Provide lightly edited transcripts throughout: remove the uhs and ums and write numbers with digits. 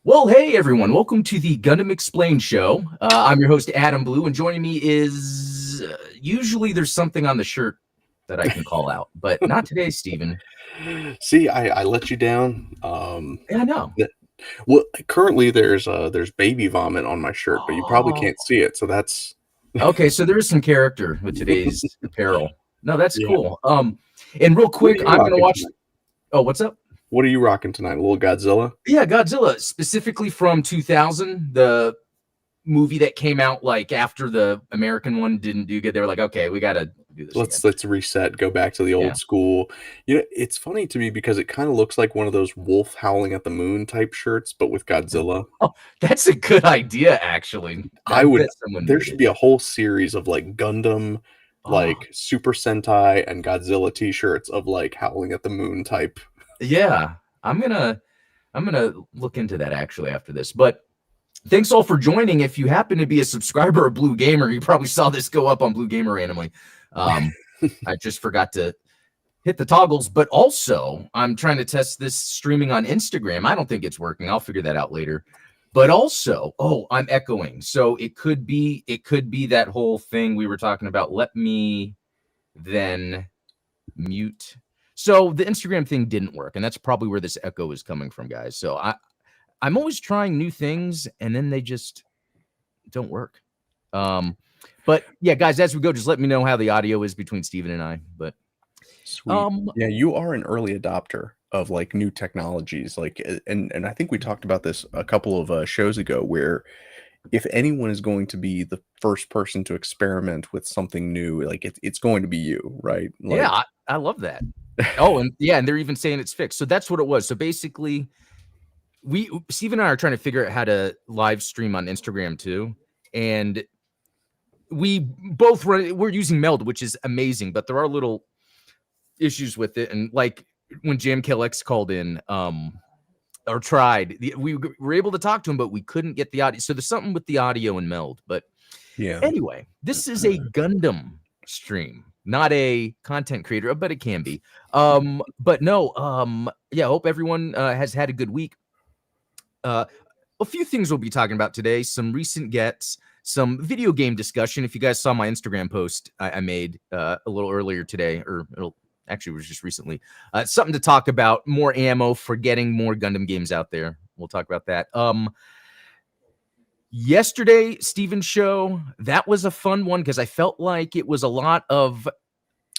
Well, hey everyone, welcome to the Gundam Explained show. I'm your host Adam Blue, and joining me is usually there's something on the shirt that I can call out, but not today, Steven. See, I let you down. Yeah, I know. th- well, currently there's baby vomit on my shirt, but you probably Oh, can't see it. So that's okay, so there is some character with today's apparel. No, that's yeah. cool. And real What are quick, you I'm gonna rocking watch. tonight? Oh, what's up? What are you rocking tonight? A little Godzilla? Yeah, Godzilla, specifically from 2000, the movie that came out like after the American one didn't do good. They were like, okay, we gotta do this again. Let's reset, go back to the Yeah. old school. It's funny to me because it kind of looks like one of those wolf howling at the moon type shirts, but with Godzilla. Oh, that's a good idea, actually. I I would bet someone There made should it. be a whole series of like Gundam, Oh, like Super Sentai and Godzilla t-shirts of like howling at the moon type. yeah. I'm gonna look into that actually after this. But thanks all for joining. If you happen to be a subscriber of Blue Gamer, you probably saw this go up on Blue Gamer randomly. Um, I just forgot to hit the toggles, but also I'm trying to test this streaming on Instagram. I don't think it's working. I'll figure that out later. But also, oh, I'm echoing. So it could be that whole thing we were talking about. Let me then mute. So the Instagram thing didn't work, and that's probably where this echo is coming from, guys. So I'm always trying new things, and then they just don't work. Um, but yeah, guys, as we go, just let me know how the audio is between Steven and I. But Sweet. um, Yeah, you are an early adopter of like new technologies. Like, and I think we talked about this a couple of shows ago, where if anyone is going to be the first person to experiment with something new, like it's going to be you, right? yeah, Like, I love that. Oh, and yeah, and they're even saying it's fixed. So that's what it was. So basically, Steve and I are trying to figure out how to live stream on Instagram too, and we both we're using Meld, which is amazing, but there are little issues with it. And like when JamKillX called in, or tried, we were able to talk to him, but we couldn't get the audio. So there's something with the audio and Meld. But yeah, anyway, this is a Gundam stream, not a content creator, but it can be. But no, yeah, I hope everyone has had a good week. Uh, a few things we'll be talking about today, some recent gets, some video game discussion. If you guys saw my Instagram post I made a little earlier today, or actually it was just recently, something to talk about, more ammo for getting more Gundam games out there. We'll talk about that. Yesterday, Steven's show, that was a fun one because I felt like it was a lot of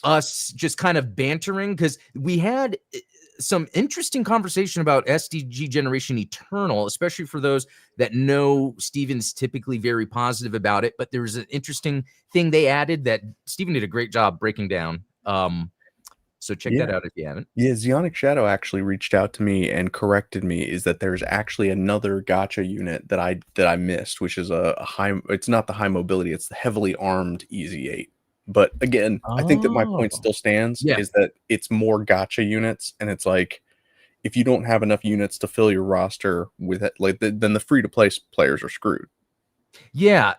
us just kind of bantering because we had some interesting conversation about SDG Generation Eternal, especially for those that know Steven's typically very positive about it. But there was an interesting thing they added that Steven did a great job breaking down. So check that yeah, out if you haven't. yeah. Zionic Shadow actually reached out to me and corrected me. Is that there's actually another gotcha unit that I missed, which is a high. It's not the high mobility. It's the heavily armed EZ8. But again, I think that my point Oh, still stands. yeah. Is that it's more gotcha units, and it's like, if you don't have enough units to fill your roster with it, like then the free to play players are screwed. Yeah.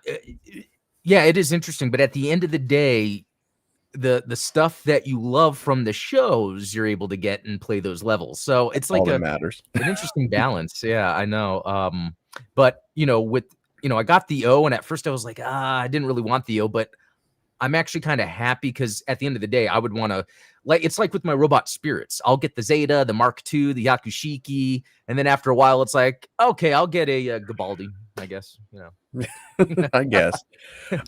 Yeah, it is interesting. But at the end of the day, the stuff that you love from the shows, you're able to get and play those levels. So That's it's all like that matters. an interesting balance. Yeah, I know. But with I got the O, and at first I was like, I didn't really want the O, but I'm actually kind of happy because at the end of the day, I would want to, like, it's like with my robot spirits. I'll get the Zeta, the Mark II, the Yakushiki, and then after a while, it's like, okay, I'll get a Gabaldi, I guess. I guess.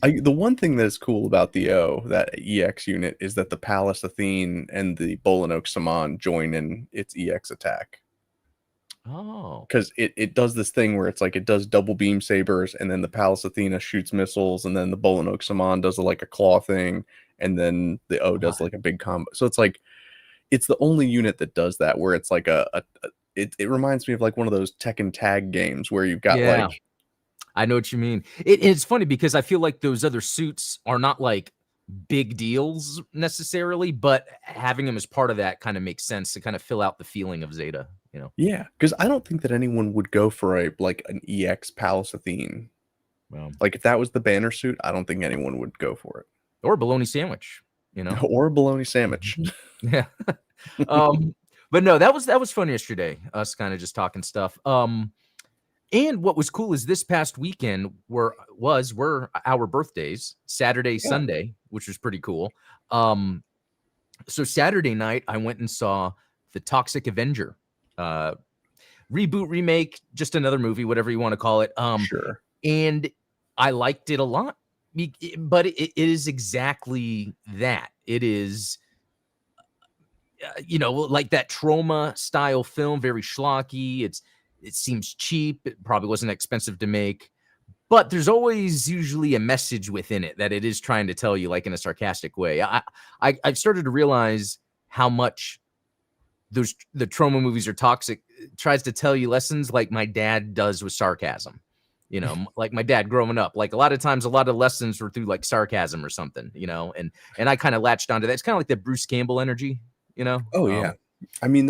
The one thing that is cool about the O, that EX unit, is that the Palace Athene and the Bolinoak Saman join in its EX attack. Oh, Because it does this thing where it's like it does double beam sabers, and then the Palace Athena shoots missiles, and then the Bolinoak Saman does like a claw thing, and then the O does like a big combo. So it's like it's the only unit that does that, where it's like it reminds me of like one of those Tekken tag games where you've got yeah. like, I know what you mean. It's funny because I feel like those other suits are not like big deals necessarily, but having them as part of that kind of makes sense to kind of fill out the feeling of Zeta. yeah, because I don't think that anyone would go for a like an EX Palace Athene. Well, Like if that was the banner suit, I don't think anyone would go for or bologna sandwich. it. Or a bologna sandwich. Yeah. um, but no, that was fun yesterday. Us kind of just talking stuff. And what was cool is this past weekend were our birthdays, Saturday, Yeah. Sunday, which was pretty cool. So Saturday night, I went and saw The Toxic Avenger, reboot, remake, just another movie, whatever you want to call it. Sure. And I liked it a lot, but it is exactly that. It is, like that trauma style film, very schlocky. It seems cheap. It probably wasn't expensive to make, but there's always usually a message within it that it is trying to tell you, like in a sarcastic way. I've started to realize how much the trauma movies are toxic. It tries to tell you lessons like my dad does with sarcasm. Like my dad growing up, like a lot of times, a lot of lessons were through like sarcasm or something, and I kind of latched onto that. It's kind of like that Bruce Campbell energy, Oh yeah. I mean,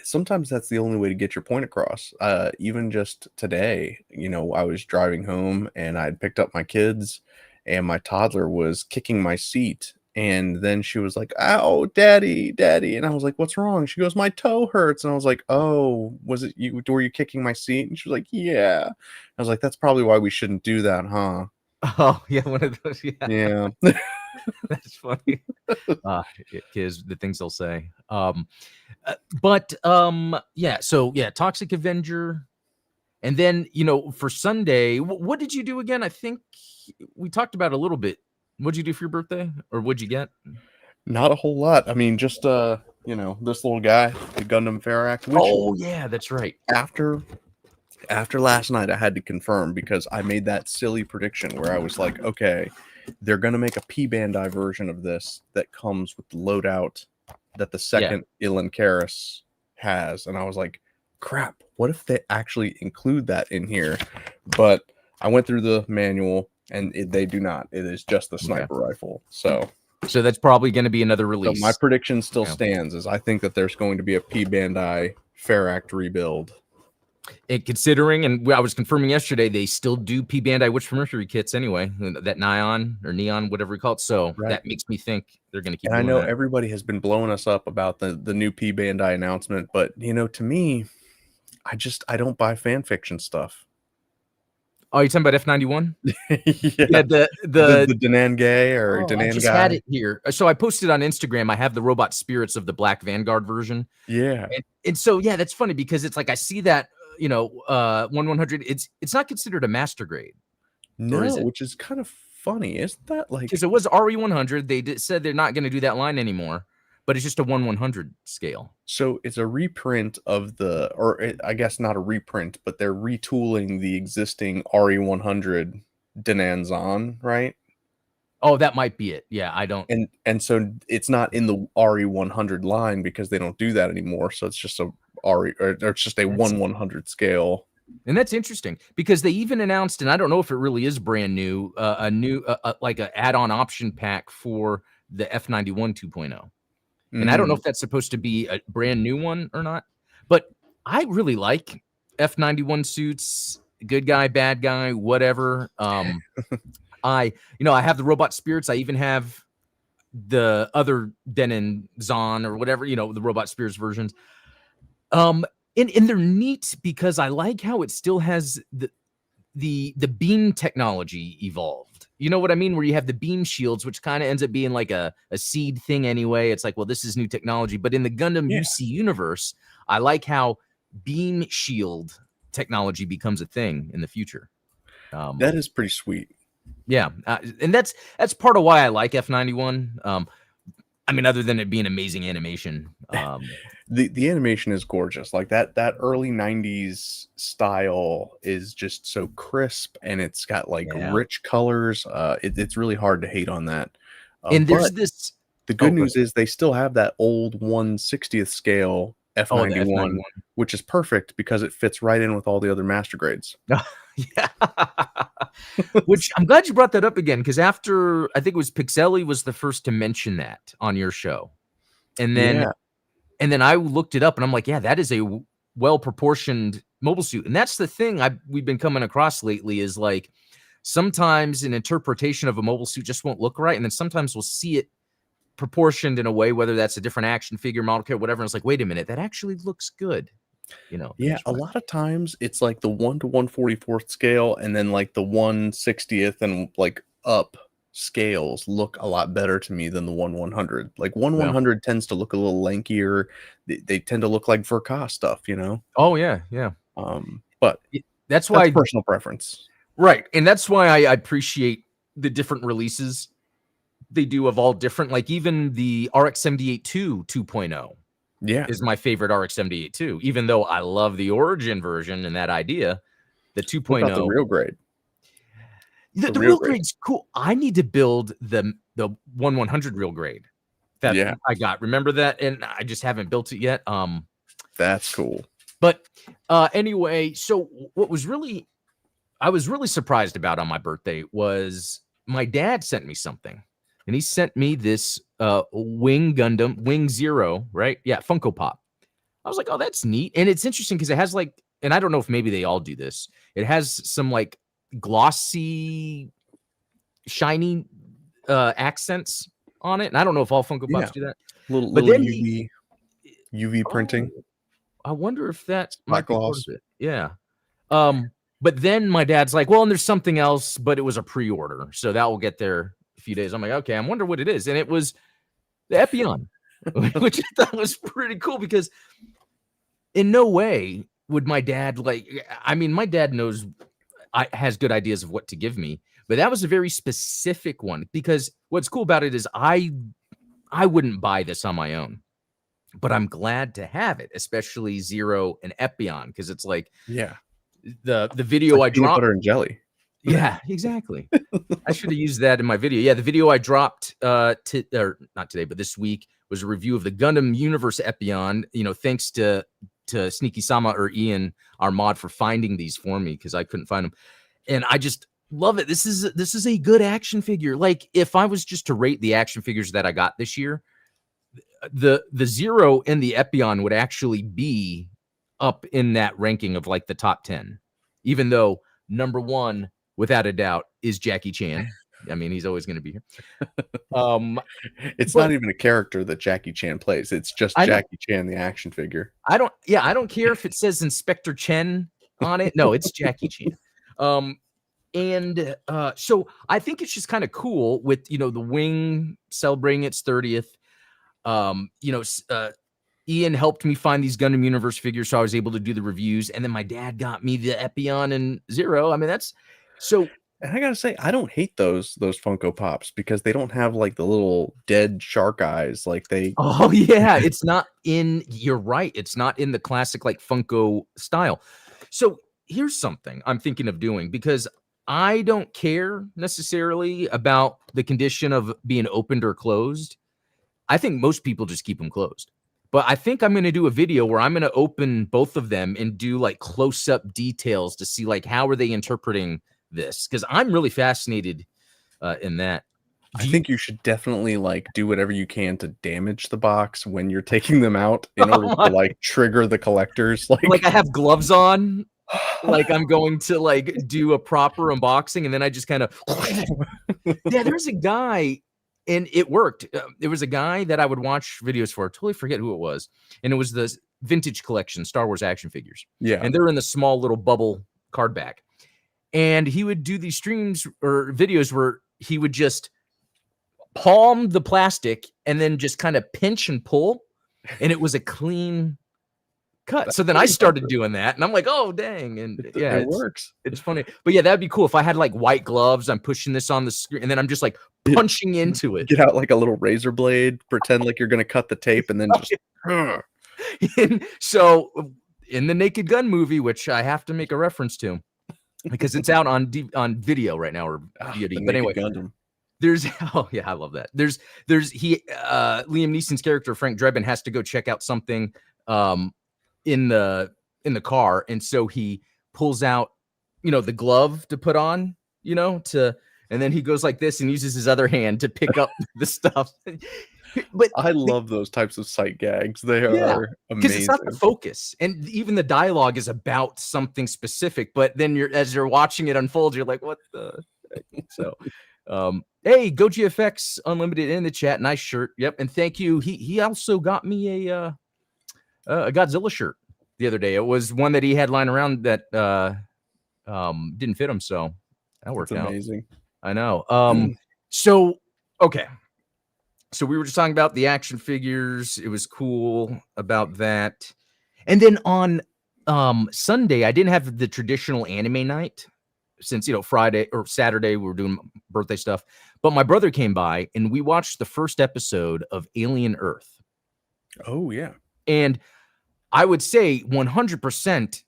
sometimes that's the only way to get your point across. Even just today, I was driving home and I'd picked up my kids and my toddler was kicking my seat. And then she was like, "Ow, daddy, daddy." And I was like, "What's wrong?" She goes, "My toe hurts." And I was like, "Oh, was it you? Were you kicking my seat?" And she was like, "Yeah." I was like, "That's probably why we shouldn't do that, huh?" Oh yeah, one of those. Yeah, Yeah. that's funny. Kids, the things they'll say. Yeah. So yeah, Toxic Avenger, and then for Sunday, what did you do again? I think we talked about it a little bit. What'd you do for your birthday, or what'd you get? Not a whole lot. I mean, just this little guy, the Gundam Fair Act, which Oh yeah, that's right. after last night I had to confirm because I made that silly prediction where I was like, okay, they're gonna make a P Bandai version of this that comes with the loadout that the second Ilan Karis has, and I was like, crap, what if they actually include that in here? But I went through the manual and they do not. It is just the sniper rifle. So that's probably going to be another so release. my prediction still stands, is I think that there's going to be a P Bandai Fair Act rebuild. And considering, and I was confirming yesterday, they still do P Bandai Witch from Mercury kits anyway, that neon, whatever we call it. So that makes me think they're going to keep. And I know that. everybody has been blowing us up about the new P Bandai announcement, but to me, I don't buy fan fiction stuff. Oh, you're talking about F91? Yeah, the Danan Gay or Danan I just Guy. had it here. So I posted on Instagram. I have the Robot Spirits of the Black Vanguard version. Yeah, and so yeah, that's funny because it's like I see that 1/100. It's not considered a master grade. No, which is kind of funny, isn't that? Like, because it was RE100. They said they're not going to do that line anymore, but it's just a 1/100 scale. So it's a reprint of I guess not a reprint, but they're retooling the existing RE100 Danan Zon, right? Oh, that might be it. Yeah, I don't. And so it's not in the RE100 line because they don't do that anymore. So it's just a RE, or it's just a 1/100 scale. And that's interesting because they even announced, and I don't know if it really is brand new, a new like an add-on option pack for the F91 2.0. And I don't know if that's supposed to be a brand new one or not, but I really like F91 suits, good guy, bad guy, whatever. I have the Robot Spirits. I even have the other Denon Zon or whatever, the Robot Spirits versions. And they're neat because I like how it still has the beam technology evolved. You know what I mean? Where you have the beam shields, which kind of ends up being like a seed thing anyway. It's like, well, this is new technology. But in the Gundam UC universe, I like how beam shield technology becomes a thing in the future. That is pretty sweet. Yeah. And that's part of why I like F91. I mean, other than it being amazing animation. The animation is gorgeous. Like that early 90s style is just so crisp, and it's got like rich colors. It's really hard to hate on that. And there's this. The good news is they still have that old 1/60th scale F91, which is perfect because it fits right in with all the other master grades. Yeah. Which I'm glad you brought that up again, because after I think it was Pixelli was the first to mention that on your show. And then I looked it up and I'm like, yeah, that is a well-proportioned mobile suit. And that's the thing we've been coming across lately is like sometimes an interpretation of a mobile suit just won't look right. And then sometimes we'll see it proportioned in a way, whether that's a different action figure, model kit, whatever. And it's like, wait a minute, that actually looks good. Yeah, a lot of times it's like the 1 to 1/44th scale, and then like the 1/60th and like up scales look a lot better to me than the 1/100. Like 1/100 tends to look a little lankier. They tend to look like Verka stuff, you know. Oh yeah, yeah. But That's why personal preference, right? And that's why I appreciate the different releases they do of all different. Like even the RX-78 2.0 yeah, is my favorite RX-78 2. Even though I love the Origin version and that idea, the 2.0. What about the real grade? The real grade's cool. I need to build the 1/100 real grade that I got. Remember that? And I just haven't built it yet. That's cool. But anyway, so what was I was really surprised about on my birthday was my dad sent me something. And he sent me this Wing Gundam, Wing Zero, right? Yeah, Funko Pop. I was like, oh, that's neat. And it's interesting because it has like, and I don't know if maybe they all do this. It has some like glossy, shiny accents on it. And I don't know if all Funko Pops do that. Little UV printing. I wonder if that might be part of it. Yeah. But then my dad's like, well, and there's something else, but it was a pre-order. So that will get there a few days. I'm like, okay, I wonder what it is. And it was the Epion, which I thought was pretty cool because in no way would my dad my dad has good ideas of what to give me, but that was a very specific one because what's cool about it is I wouldn't buy this on my own, but I'm glad to have it, especially Zero and Epion, because it's like, the video I dropped, butter and jelly. Yeah, exactly. I should have used that in my video. Yeah, the video I dropped not today, but this week was a review of the Gundam Universe Epion. Thanks to Sneaky Sama or Ian, our mod, for finding these for me because I couldn't find them, and I just love it. This is a good action figure. Like if I was just to rate the action figures that I got this year, the Zero and the Epion would actually be up in that ranking of like the top 10, even though number 1 without a doubt is Jackie Chan. I mean, he's always going to be here. It's not even a character that Jackie Chan plays. It's just Jackie Chan, the action figure. I don't care if it says Inspector Chen on it. No, it's Jackie Chan. So I think it's just kind of cool with, the Wing celebrating its 30th. Ian helped me find these Gundam Universe figures, so I was able to do the reviews. And then my dad got me the Epion and Zero. I mean, that's so. And I gotta say, I don't hate those Funko Pops because they don't have like the little dead shark eyes like they. Oh yeah, it's not in. You're right. It's not in the classic like Funko style. So here's something I'm thinking of doing because I don't care necessarily about the condition of being opened or closed. I think most people just keep them closed. But I think I'm going to do a video where I'm going to open both of them and do like close-up details to see like how are they interpreting this, because I'm really fascinated in that. I think you should definitely like do whatever you can to damage the box when you're taking them out in order to like trigger the collectors. Like I have gloves on, like I'm going to like do a proper unboxing, and then I just kind of yeah. There's a guy. And it worked. There was a guy that I would watch videos for. I totally forget who it was. And it was the vintage collection, Star Wars action figures. Yeah. And they're in the small little bubble card back. And he would do these streams or videos where he would just palm the plastic and then just kind of pinch and pull. And it was a clean cut. So then I started doing that, and I'm like, oh dang. And yeah, it works. It's funny. But yeah, that'd be cool if I had like white gloves. I'm pushing this on the screen, and then I'm just like punching into it. Get out like a little razor blade, pretend like you're gonna cut the tape, and then just and so in the Naked Gun movie, which I have to make a reference to because it's out on video right now, or VOD. But anyway, Gundam. There's I love that. There's Liam Neeson's character Frank Drebin has to go check out something in the car, and so he pulls out the glove to put on and then he goes like this and uses his other hand to pick up the stuff. But I love those types of sight gags. They are amazing because it's not the focus, and even the dialogue is about something specific, but then as you're watching it unfold, you're like, what the heck? So hey, GoGFX Unlimited in the chat, nice shirt. Yep. And thank you. He also got me a Godzilla shirt. the other day. It was one that he had lying around that didn't fit him, so that That's worked out. amazing. I know. So okay. So we were just talking about the action figures. It was cool about that. And then on Sunday, I didn't have the traditional anime night since, Friday or Saturday we were doing birthday stuff. But my brother came by and we watched the first episode of Alien Earth. Oh, yeah. And I would say 100%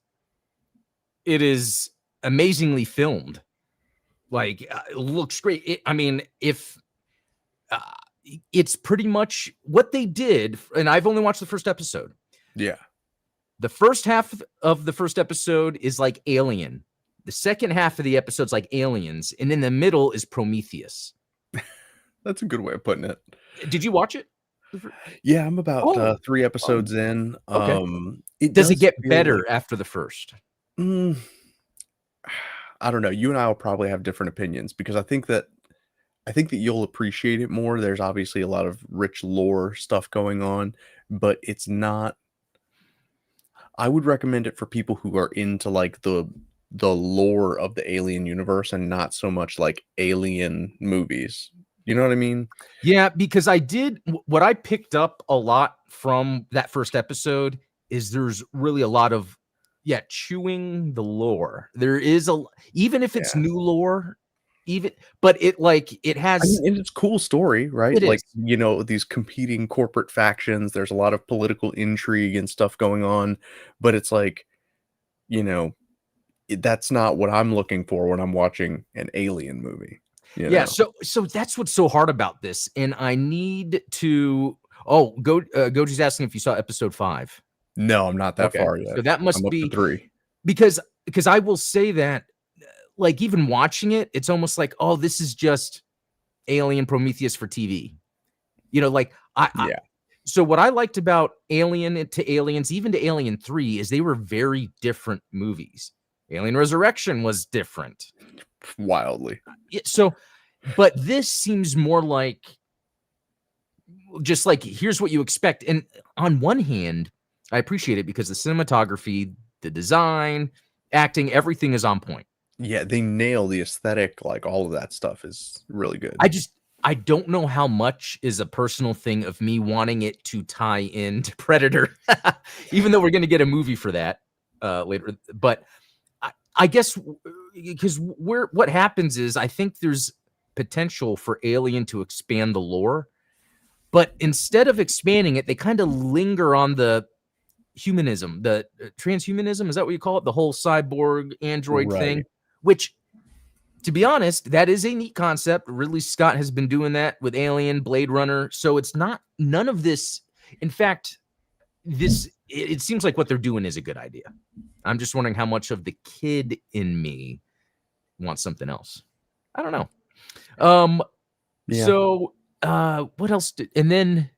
it is amazingly filmed. Like, it looks great. It's pretty much what they did, and I've only watched the first episode. Yeah. The first half of the first episode is like Alien. The second half of the episode's like Aliens, and in the middle is Prometheus. That's a good way of putting it. Did you watch it? Yeah, I'm about 3 episodes in. Okay. Does it get better after the first? I don't know. You and I will probably have different opinions because I think that you'll appreciate it more. There's obviously a lot of rich lore stuff going on, but it's not. I would recommend it for people who are into like the lore of the Alien universe and not so much like Alien movies. You know what I mean? Yeah, because what I picked up a lot from that first episode is there's really a lot of chewing the lore. There is even if it's new lore, but it has, and it's a cool story, right? It like is. These competing corporate factions, there's a lot of political intrigue and stuff going on, but it's like, that's not what I'm looking for when I'm watching an Alien movie. Yeah, so that's what's so hard about this, and I need to. Oh, Goji's asking if you saw episode 5. No, I'm not that far yet. So that must be 3. Because I will say that, like, even watching it, it's almost like, oh, this is just Alien Prometheus for TV. So what I liked about Alien to Aliens, even to Alien 3, is they were very different movies. Alien Resurrection was different. Wildly. But this seems more like just like, here's what you expect. And on one hand, I appreciate it because the cinematography, the design, acting, everything is on point. Yeah, they nail the aesthetic. Like, all of that stuff is really good. I don't know how much is a personal thing of me wanting it to tie into Predator, even though we're going to get a movie for that later. But I guess because what happens is I think there's potential for Alien to expand the lore, but instead of expanding it, they kind of linger on the humanism, the transhumanism. Is that what you call it? The whole cyborg android thing, which, to be honest, that is a neat concept. Ridley Scott has been doing that with Alien, Blade Runner. So it's none of this. In fact, it seems like what they're doing is a good idea. I'm just wondering how much of the kid in me wants something else. I don't know. So what else and then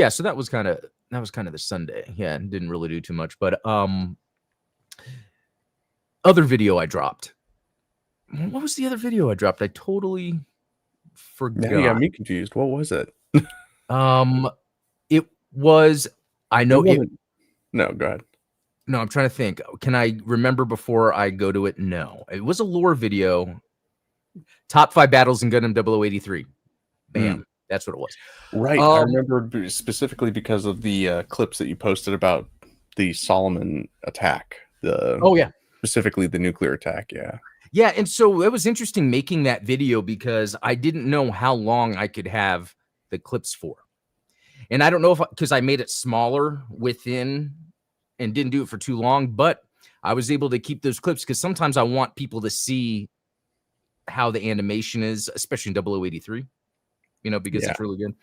so that was kind of the Sunday. Yeah, didn't really do too much, but other video I dropped. What was the other video I dropped? I totally forgot. Now you got me confused. What was it? It was, I know it. No, go ahead. No, I'm trying to think. Can I remember before I go to it? No, it was a lore video. Top 5 battles in Gundam 0083. Bam. That's what it was. Right. I remember specifically because of the clips that you posted about the Solomon attack. Specifically the nuclear attack. Yeah. Yeah. And so it was interesting making that video because I didn't know how long I could have the clips for. And I don't know because I made it smaller within and didn't do it for too long, but I was able to keep those clips because sometimes I want people to see how the animation is, especially in 0083, because it's really good.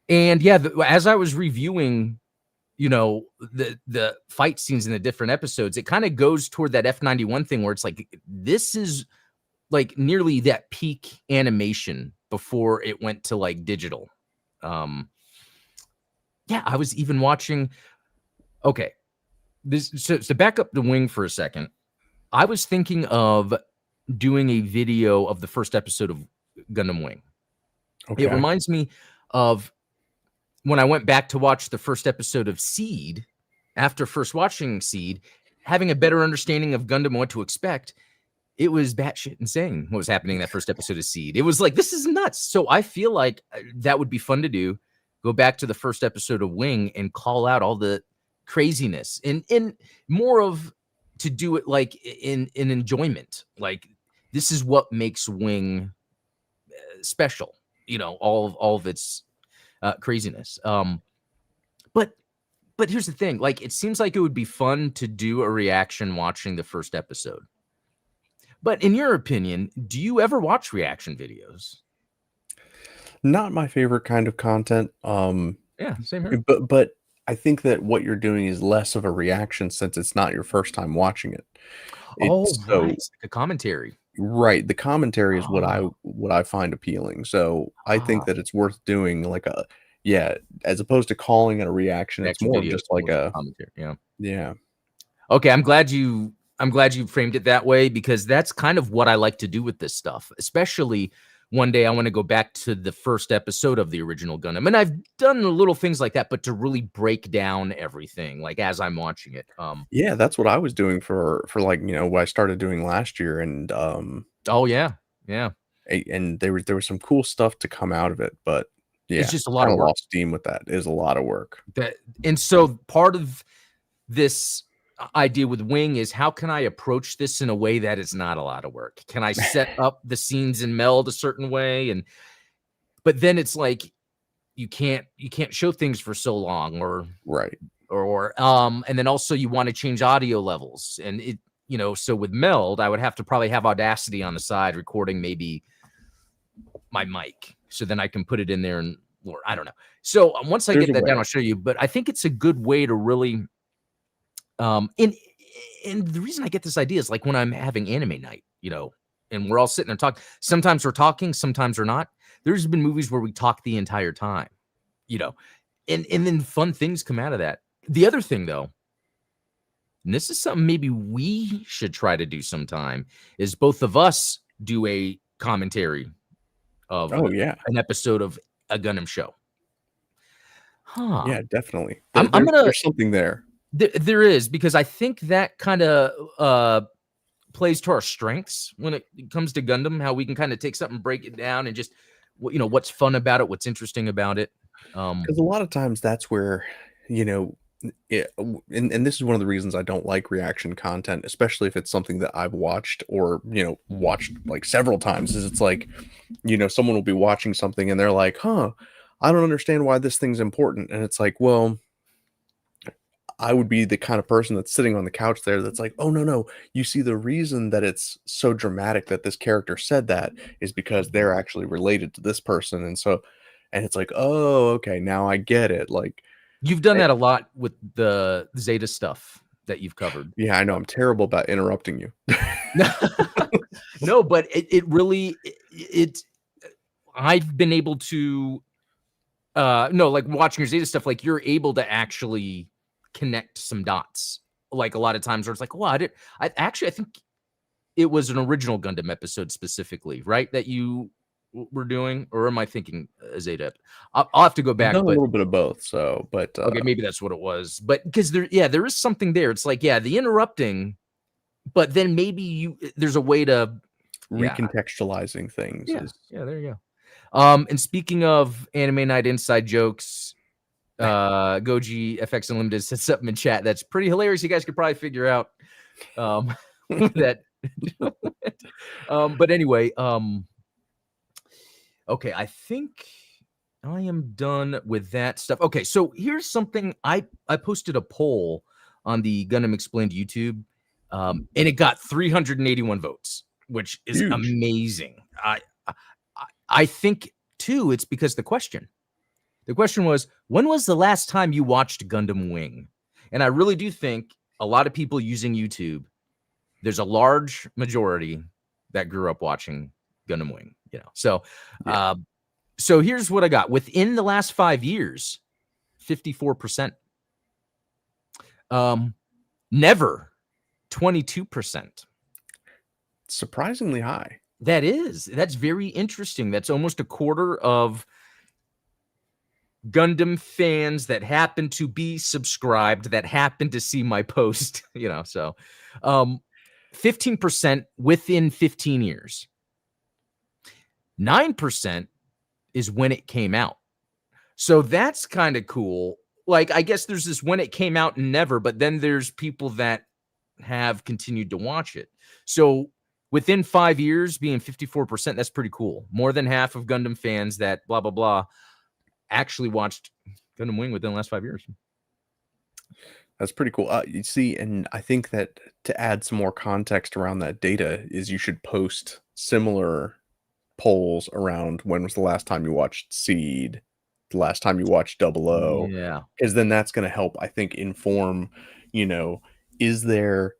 And as I was reviewing, the fight scenes in the different episodes, it kind of goes toward that F91 thing where it's like, this is like nearly that peak animation before it went to like digital. I was even watching. Okay, so to back up the wing for a second, I was thinking of doing a video of the first episode of Gundam Wing. Okay. It reminds me of when I went back to watch the first episode of Seed, after first watching Seed, having a better understanding of Gundam, what to expect, it was batshit insane what was happening in that first episode of Seed. It was like, this is nuts. So I feel like that would be fun to do. Go back to the first episode of Wing and call out all the craziness and more of to do it like in enjoyment. Like, this is what makes Wing special, all of its craziness. But here's the thing, like, it seems like it would be fun to do a reaction watching the first episode. But in your opinion, do you ever watch reaction videos? Not my favorite kind of content. Yeah, same here. But I think that what you're doing is less of a reaction since it's not your first time watching it. Oh, It's right. so It's like a commentary. right. The commentary is Oh, what I find appealing. So I think ah, that it's worth doing like a yeah, as opposed to calling it a reaction, it's reaction more of video, just like more just a commentary. Yeah. yeah. Okay, I'm glad you framed it that way, because that's kind of what I like to do with this stuff. Especially one day I want to go back to the first episode of the original Gundam. And I've done little things like that, but to really break down everything like as I'm watching it. Yeah, that's what I was doing for like, what I started doing last year and Oh yeah. Yeah. and there was some cool stuff to come out of it, but It's yeah, just a lot kind of of work. lost steam with that. It is a lot of work. And so part of this idea with Wing is, how can I approach this in a way that is not a lot of work? Can I set up the scenes and meld a certain way? But then it's like, you can't show things for so long, Right. and then also you want to change audio levels, and so with meld I would have to probably have Audacity on the side recording maybe my mic, so then I can put it in there, and or I don't know. So once I There's get a that down, way. I'll show you. But I think it's a good way to really and the reason I get this idea is like when I'm having anime night, and we're all sitting there talking. Sometimes we're talking, sometimes we're not. There's been movies where we talk the entire time, you know, and then fun things come out of that. The other thing though, and this is something maybe we should try to do sometime, is both of us do a commentary of Oh, yeah. an episode of a Gundam show. Huh. Yeah, definitely. I'm, There I'm there's gonna there's something there. there is, because I think that kind of plays to our strengths when it comes to Gundam, how we can kind of take something, break it down, and just what's fun about it, what's interesting about it. Because a lot of times that's where, you know, and this is one of the reasons I don't like reaction content, especially if it's something that I've watched or, watched like several times, is it's like, someone will be watching something and they're like, huh, I don't understand why this thing's important. And it's like, well, I would be the kind of person that's sitting on the couch there that's like, "Oh, no, no. You see, the reason that it's so dramatic that this character said that is because they're actually related to this person." And it's like, "Oh, okay, now I get it." Like, You've done eh, that a lot with the Zeta stuff that you've covered. yeah, I know I'm terrible about interrupting you. No, but it really I've been able to no, like watching your Zeta stuff, like you're able to actually connect some dots. Like a lot of times where it's like, well, I think it was an original Gundam episode specifically, right? That you were doing, or am I thinking Zeta? I'll have to go I've back, done a but little bit of both, so but, okay, maybe that's what it was. But because there is something there. It's like, yeah, the interrupting, but then maybe there's a way to, yeah, recontextualizing things yeah, is yeah. There you go. And speaking of anime night inside jokes, Goji FX Unlimited said something in chat that's pretty hilarious. You guys could probably figure out that. But anyway, okay, I think I am done with that stuff. Okay, so here's something I posted a poll on the Gundam Explained YouTube, and it got 381 votes, which is huge. amazing. I I think too it's because the question. The question was, when was the last time you watched Gundam Wing? And I really do think a lot of people using YouTube, there's a large majority that grew up watching Gundam Wing, So, Yeah. uh, so here's what I got. Within the last 5 years, 54%. Never, 22%. Surprisingly high. That's very interesting. That's almost a quarter of Gundam fans that happen to be subscribed, that happen to see my post, so 15% within 15 years. 9% is when it came out. So that's kind of cool. Like, I guess there's this when it came out and never, but then there's people that have continued to watch it. So within 5 years being 54%, that's pretty cool. More than half of Gundam fans that blah, blah, blah actually watched Gundam Wing within the last 5 years. That's pretty cool. You see, and I think that to add some more context around that data is you should post similar polls around when was the last time you watched Seed, the last time you watched Double O. Yeah. Because then that's going to help, I think, inform, is there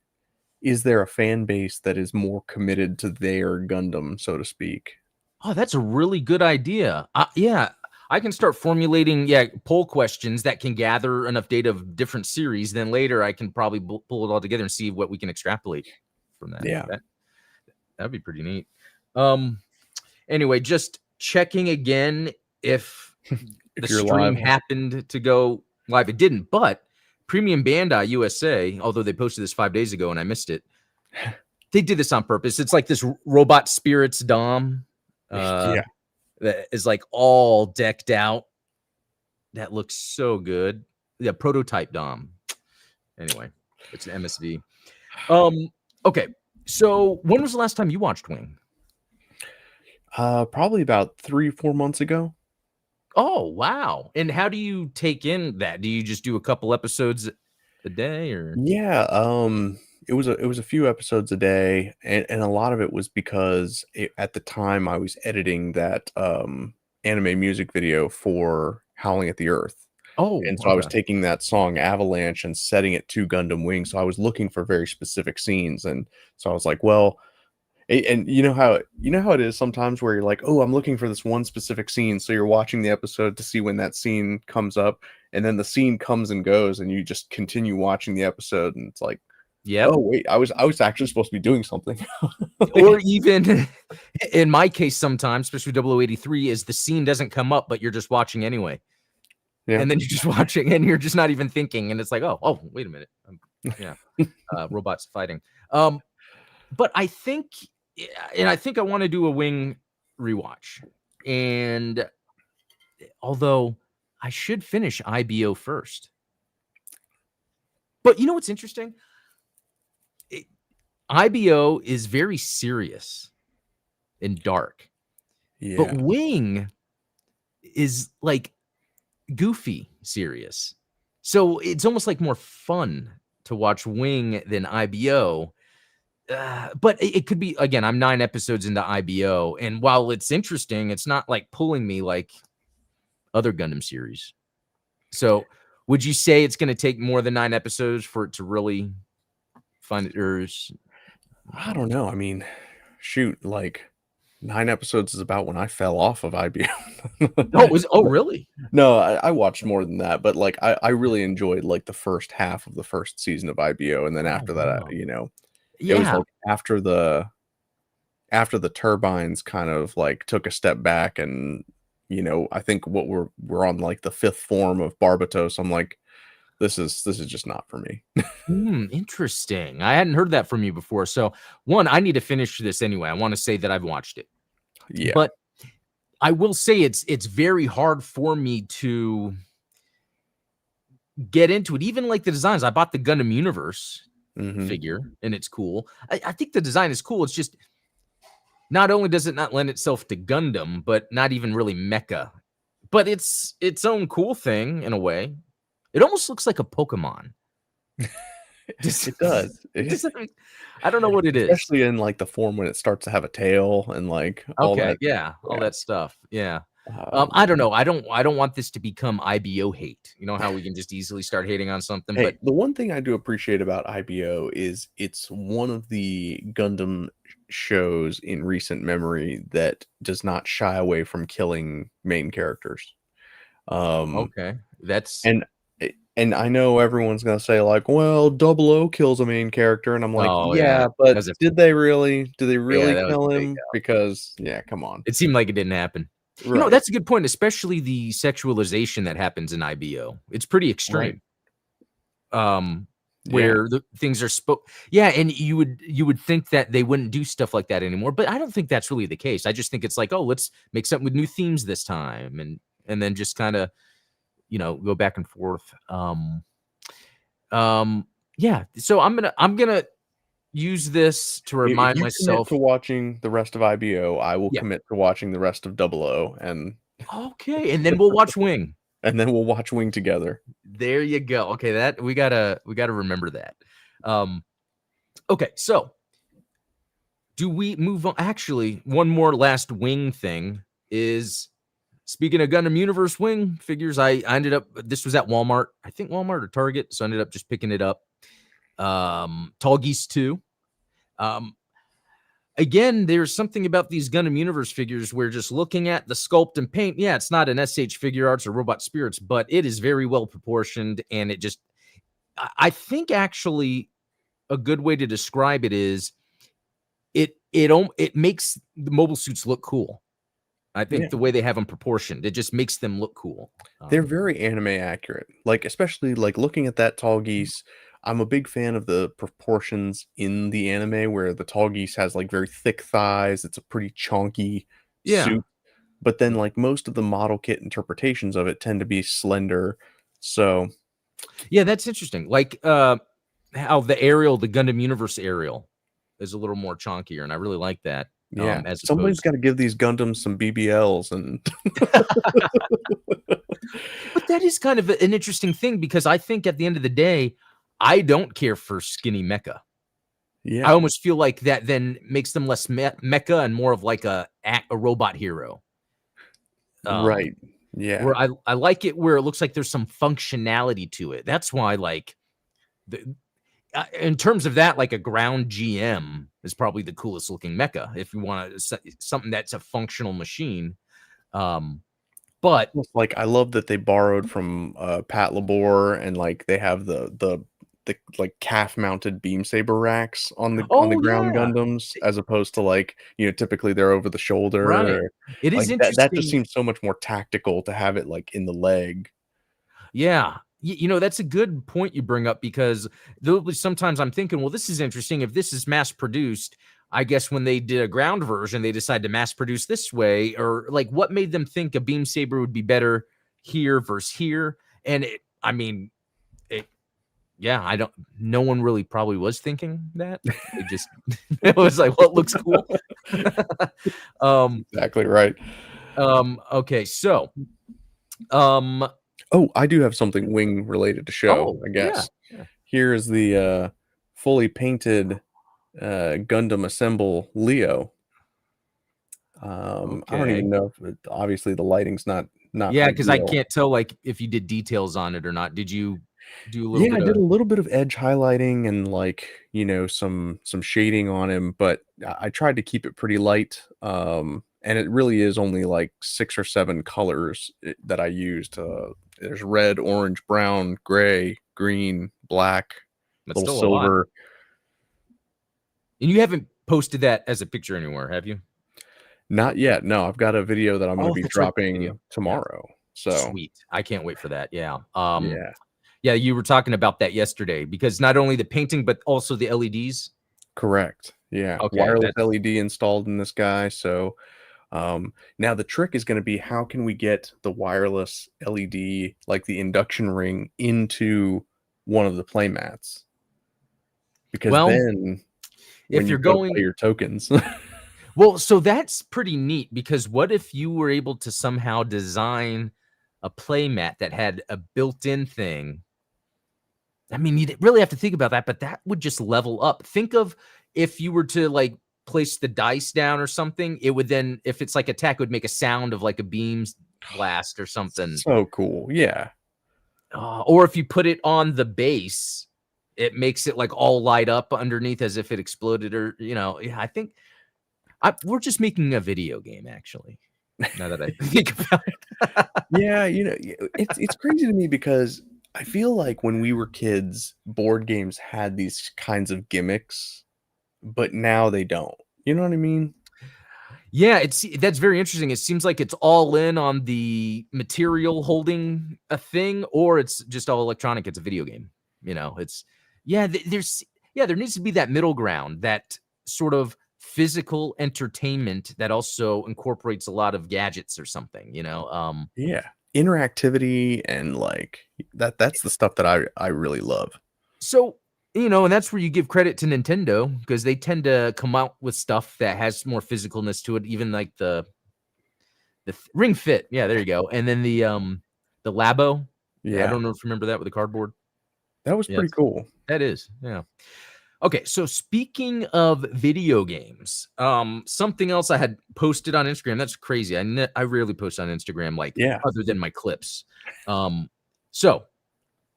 a fan base that is more committed to their Gundam, so to speak? Oh, that's a really good idea. Yeah. I can start formulating poll questions that can gather enough data of different series. Then later I can probably pull it all together and see what we can extrapolate from that. Yeah. That'd be pretty neat. Anyway, just checking again if the stream happened to go live. It didn't, but Premium Bandai USA, although they posted this 5 days ago and I missed it, they did this on purpose. It's like this Robot Spirits Dom. That is like all decked out. That looks so good. Yeah, prototype Dom. Anyway, it's an MSV. Okay, so when was the last time you watched Wing? Probably about 3-4 months ago. Oh, wow. And how do you take in that? Do you just do a couple episodes a day, or? Yeah, it was a few episodes a day, and a lot of it was because at the time I was editing that anime music video for Howling at the Earth. Oh, and so I was taking that song Avalanche and setting it to Gundam Wing. So I was looking for very specific scenes, and so I was like, well, and you know how it is sometimes where you're like, oh, I'm looking for this one specific scene, so you're watching the episode to see when that scene comes up, and then the scene comes and goes, and you just continue watching the episode, and it's like, yeah, oh wait, I was actually supposed to be doing something. Or even in my case, sometimes, especially 0083, is the scene doesn't come up, but you're just watching anyway. Yeah. And then you're just watching and you're just not even thinking, and it's like, oh, wait a minute, robots fighting. But I think I want to do a Wing rewatch, and although I should finish IBO first. But you know what's interesting? IBO is very serious and dark. Yeah. But Wing is like goofy serious. So it's almost like more fun to watch Wing than IBO. But it could be, again, I'm 9 episodes into IBO, and while it's interesting, it's not like pulling me like other Gundam series. So would you say it's going to take more than 9 episodes for it to really find it? Or I don't know. I mean, shoot, like 9 episodes is about when I fell off of IBO. Really? No, I watched more than that, but like I really enjoyed like the first half of the first season of IBO, and then after that, it was like after the turbines kind of like took a step back, and I think what we're on like the 5th form of Barbatos. I'm like, this is just not for me. Interesting. I hadn't heard that from you before. So one, I need to finish this anyway. I want to say that I've watched it. Yeah. But I will say it's very hard for me to get into it. Even like the designs. I bought the Gundam Universe figure, and it's cool. I think the design is cool. It's just not only does it not lend itself to Gundam, but not even really mecha. But it's its own cool thing in a way. It almost looks like a Pokemon. It does. I don't know what it is. Especially in like the form when it starts to have a tail and like all that. All that stuff. Yeah. I don't know. I don't want this to become IBO hate. You know how we can just easily start hating on something. Hey, but the one thing I do appreciate about IBO is it's one of the Gundam shows in recent memory that does not shy away from killing main characters. Okay, that's and I know everyone's gonna say like, well, Double O kills a main character, and I'm like, but did they really? Do they really kill him? Because come on, it seemed like it didn't happen. Right. That's a good point, especially the sexualization that happens in IBO. It's pretty Right. extreme. Yeah. Where the things are yeah, and you would think that they wouldn't do stuff like that anymore, but I don't think that's really the case. I just think it's like, oh, let's make something with new themes this time, and then just kind of go back and forth. Yeah. So I'm gonna use this to If remind you commit to myself. watching the rest of IBO, I will Yeah. commit to watching the rest of Double O, Okay, and then we'll watch Wing. and then we'll watch Wing together. There you go. Okay, that we gotta remember that. Um, okay, so do we move on? Actually, one more last Wing thing is, speaking of Gundam Universe Wing figures, I ended up, this was at Walmart, I think Walmart or Target, so I ended up just picking it up. Tall Geese 2. Um, Again, there's something about these Gundam Universe figures where just looking at the sculpt and paint, yeah, it's not an SH Figure Arts or Robot Spirits, but it is very well proportioned, and it just, I think actually a good way to describe it is it makes the mobile suits look cool. I Yeah. think the way they have them proportioned, it just makes them look cool. They're very anime accurate. Like, especially like looking at that Tall Geese, I'm a big fan of the proportions in the anime where the Tall Geese has like very thick thighs. It's a pretty chunky Yeah. suit. But then like most of the model kit interpretations of it tend to be slender. So Yeah, that's interesting. Like how the Gundam Universe aerial is a little more chunkier, and I really like that. yeah, As somebody's opposed, got to give these Gundams some BBLs and but that is kind of an interesting thing because I think at the end of the day, I don't care for skinny mecha. I yeah, almost feel like that then makes them less mecha and more of like a robot hero. Um, right. Yeah. where I like it where it looks like there's some functionality to it. That's why like the, in terms of that, like a ground GM is probably the coolest looking mecha if you want something that's a functional machine. But Almost like I love that they borrowed from Pat Labor and like they have the like calf mounted beam saber racks on the oh ground yeah, Gundams as opposed to like typically they're over the right. shoulder. It is Like that just interesting. seems so much more tactical to have it like in the leg. Yeah. That's a good point you bring up because there'll be sometimes I'm thinking, well, this is interesting. If this is mass produced, I guess when they did a ground version, they decided to mass produce this way, or like what made them think a beam saber would be better here versus here? And I mean, yeah, no one really probably was thinking that. It just, it was like, what looks cool? um, Exactly right. okay. So, um, Oh, I do have something wing related to show, oh, I yeah. guess. Here is the fully painted Gundam Assemble Leo. I don't Okay. even know if obviously the lighting's not Yeah, because I ideal. can't tell, like, if you did details on it or not. Did you do a little Yeah, I bit did of a little bit of edge highlighting and like, some shading on him, but I tried to keep it pretty light. And it really is only like 6 or 7 colors that I used. There's red, orange, brown, gray, green, black, that's little still a lot. silver. And you haven't posted that as a picture anywhere, have you? Not yet. No, I've got a video that I'm going to Oh, be that's right, the video. dropping Yeah. tomorrow. So, Sweet. I can't wait for that. Yeah. yeah, Yeah, you were talking about that yesterday because not only the painting, but also the LEDs. correct. Yeah, Okay, wireless that's LED installed in this guy. So, now the trick is going to be how can we get the wireless LED, like the induction ring, into one of the play mats? Because well, then when if you you're go to play going your tokens, well, so that's pretty neat because what if you were able to somehow design a play mat that had a built-in thing. I mean, you'd really have to think about that, but that would just level up. Think of if you were to like place the dice down or something, it would then, if it's like attack, it would make a sound of like a beams blast or something. so cool. Yeah, Or if you put it on the base, it makes it like all light up underneath as if it exploded or, yeah, I think we're just making a video game actually. Now that I think about it. yeah. It's crazy to me because I feel like when we were kids, board games had these kinds of gimmicks, but now they don't. You know what I mean? Yeah, that's very interesting. It seems like it's all in on the material holding a thing, or it's just all electronic. It's a video game. It's there needs to be that middle ground, that sort of physical entertainment that also incorporates a lot of gadgets or something. Yeah. Interactivity and like that's the stuff that I really love. So, and that's where you give credit to Nintendo, because they tend to come out with stuff that has more physicalness to it, even like the Ring Fit. Yeah, there you go. And then the Labo. I Yeah. don't know if you remember that with the cardboard. That was pretty Yes, cool. that is. Yeah. Okay, so speaking of video games, something else I had posted on Instagram. That's crazy. I rarely post on Instagram, like, Yeah. other than my clips. So